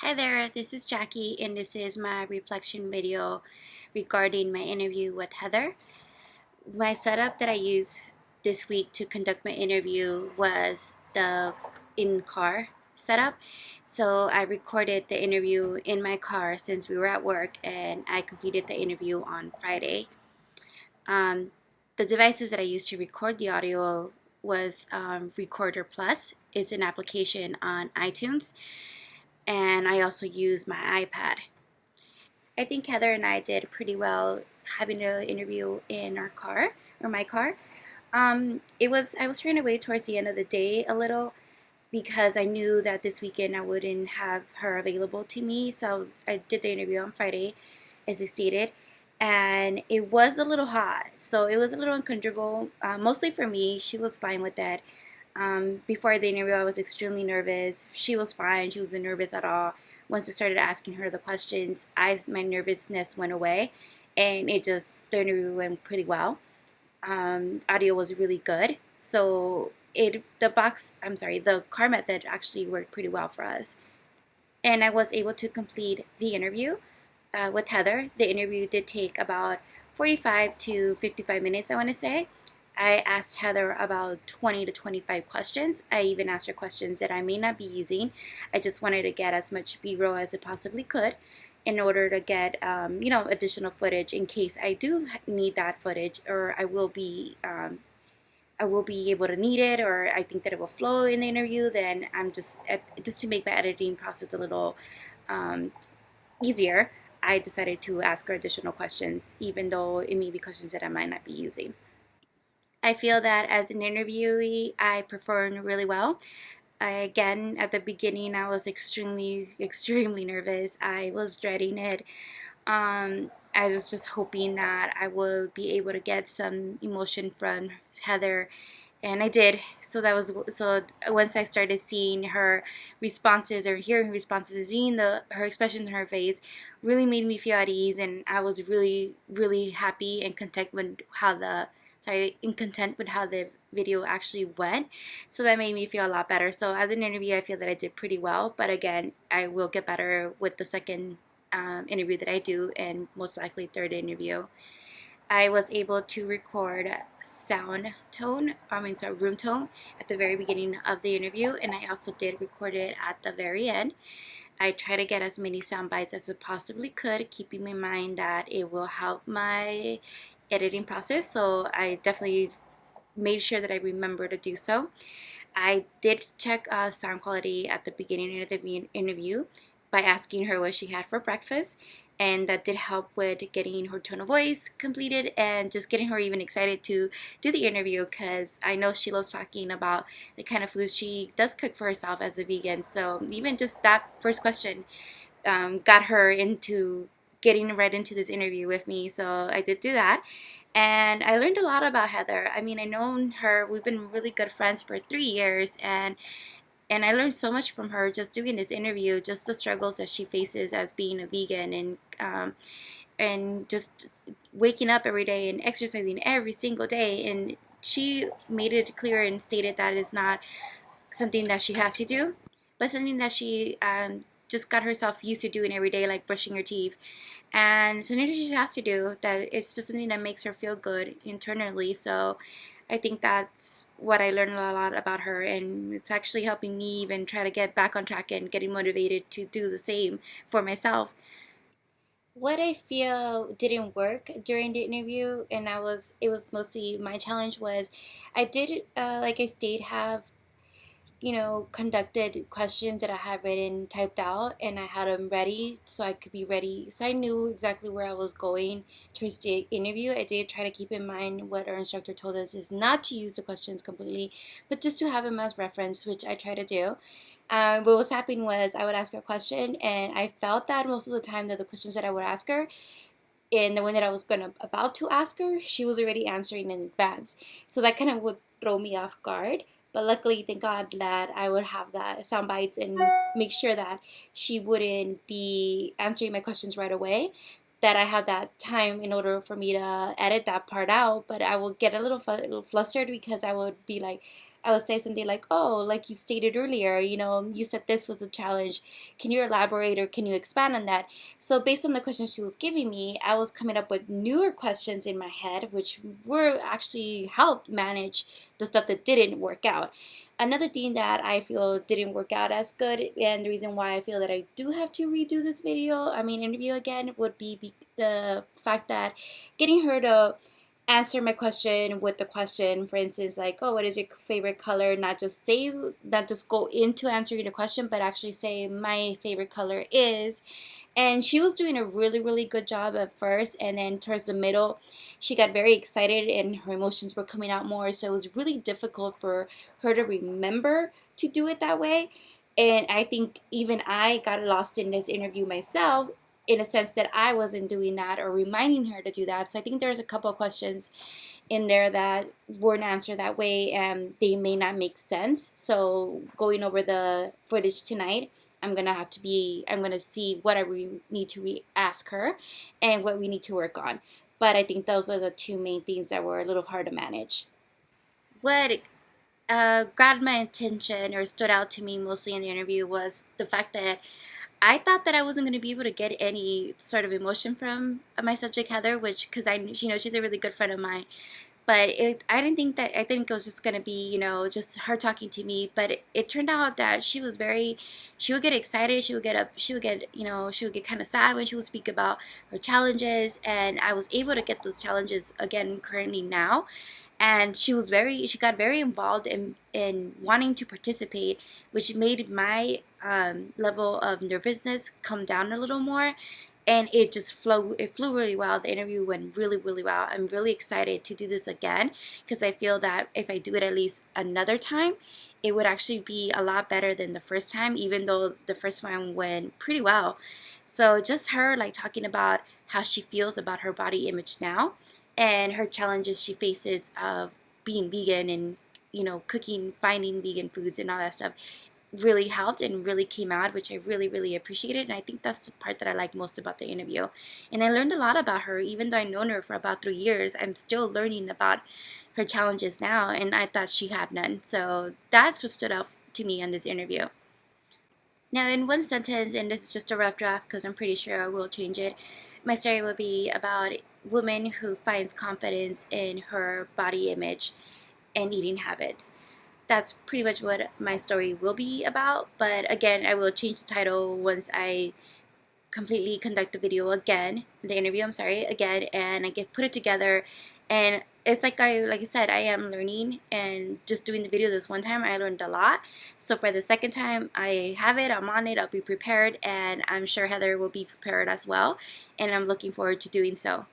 Hi there, this is Jackie, and this is my reflection video regarding my interview with Heather. My setup that I used this week to conduct my interview was the in-car setup. So I recorded the interview in my car since we were at work, and I completed the interview on Friday. Um, the devices that I used to record the audio was Recorder Plus. It's an application on iTunes, and I also use my iPad. I think Heather and I did pretty well having an interview in our car or my car. I was trying to wait towards the end of the day a little because I knew that this weekend I wouldn't have her available to me. So I did the interview on Friday, as I stated, and it was a little hot, so it was a little uncomfortable. Mostly for me, she was fine with that. Before the interview, I was extremely nervous. She was fine. She wasn't nervous at all. Once I started asking her the questions, my nervousness went away, and the interview went pretty well. Audio was really good. So the car method actually worked pretty well for us. And I was able to complete the interview with Heather. The interview did take about 45 to 55 minutes, I want to say. I asked Heather about 20 to 25 questions. I even asked her questions that I may not be using. I just wanted to get as much B-roll as I possibly could in order to get, additional footage in case I do need that footage, or I will be able to need it, or I think that it will flow in the interview. Then just to make my editing process a little um, easier, I decided to ask her additional questions, even though it may be questions that I might not be using. I feel that as an interviewee, I performed really well. Again, at the beginning, I was extremely nervous. I was dreading it. I was just hoping that I would be able to get some emotion from Heather, and I did. So once I started seeing her responses or hearing her responses, seeing her expressions in her face, really made me feel at ease, and I was really happy and content with how the video actually went. So that made me feel a lot better. So as an interview, I feel that I did pretty well. But again, I will get better with the second interview that I do, and most likely third interview. I was able to record room tone at the very beginning of the interview, and I also did record it at the very end. I try to get as many sound bites as I possibly could, keeping in mind that it will help my editing process. So I definitely made sure that I remember to do so. I did check sound quality at the beginning of the interview by asking her what she had for breakfast, and that did help with getting her tone of voice completed and just getting her even excited to do the interview, because I know she loves talking about the kind of foods she does cook for herself as a vegan. So even just that first question got her into getting right into this interview with me. So I did do that. And I learned a lot about Heather. I mean, I known her, we've been really good friends for 3 years, and I learned so much from her just doing this interview, just the struggles that she faces as being a vegan, and just waking up every day and exercising every single day. And she made it clear and stated that it's not something that she has to do, but something that she just got herself used to doing every day, like brushing her teeth. And something that she has to do, that it's just something that makes her feel good internally. So I think that's what I learned a lot about her, and it's actually helping me even try to get back on track and getting motivated to do the same for myself. What I feel didn't work during the interview, and it was mostly my challenge was I did, like I stated, have conducted questions that I had written, typed out, and I had them ready so I could be ready. So I knew exactly where I was going towards the interview. I did try to keep in mind what our instructor told us is not to use the questions completely, but just to have them as reference, which I try to do. What was happening was I would ask her a question, and I felt that most of the time that the questions that I would ask her, and the one that I was about to ask her, she was already answering in advance. So that kind of would throw me off guard. But luckily, thank God that I would have that sound bites and make sure that she wouldn't be answering my questions right away. That I have that time in order for me to edit that part out. But I will get a little flustered because I would be like, I would say something like, oh, like you stated earlier, you said this was a challenge. Can you elaborate or can you expand on that? So based on the questions she was giving me, I was coming up with newer questions in my head, which were actually helped manage the stuff that didn't work out. Another thing that I feel didn't work out as good, and the reason why I feel that I do have to redo this interview again, would be the fact that getting her to answer my question with the question, for instance, like, oh, what is your favorite color? Not just go into answering the question, but actually say, my favorite color is. And she was doing a really, really good job at first. And then towards the middle, she got very excited and her emotions were coming out more. So it was really difficult for her to remember to do it that way. And I think even I got lost in this interview myself, in a sense that I wasn't doing that or reminding her to do that. So I think there's a couple of questions in there that weren't answered that way and they may not make sense. So going over the footage tonight, I'm gonna see what I need to ask her and what we need to work on. But I think those are the two main things that were a little hard to manage. What grabbed my attention or stood out to me mostly in the interview was the fact that I thought that I wasn't going to be able to get any sort of emotion from my subject Heather, which because she's a really good friend of mine. But I didn't think that. I think it was just going to be, just her talking to me. But it turned out that she would get excited. She would get up. She would get kind of sad when she would speak about her challenges. And I was able to get those challenges again currently now. And she got very involved in wanting to participate, which made my level of nervousness come down a little more, and it flew really well. The interview went really, really well. I'm really excited to do this again because I feel that if I do it at least another time, it would actually be a lot better than the first time, even though the first one went pretty well. So just her like talking about how she feels about her body image now and her challenges she faces of being vegan and cooking, finding vegan foods and all that stuff really helped and really came out, which I really, really appreciated. And I think that's the part that I like most about the interview. And I learned a lot about her, even though I've known her for about 3 years. I'm still learning about her challenges now, and I thought she had none. So that's what stood out to me in this interview. Now, in one sentence, and this is just a rough draft because I'm pretty sure I will change it, my story will be about a woman who finds confidence in her body image and eating habits. That's pretty much what my story will be about. But again, I will change the title once I completely conduct the video again, the interview, I'm sorry, again, and I get put it together. And it's like I said, I am learning, and just doing the video this one time, I learned a lot. So for the second time, I have it, I'm on it, I'll be prepared, and I'm sure Heather will be prepared as well. And I'm looking forward to doing so.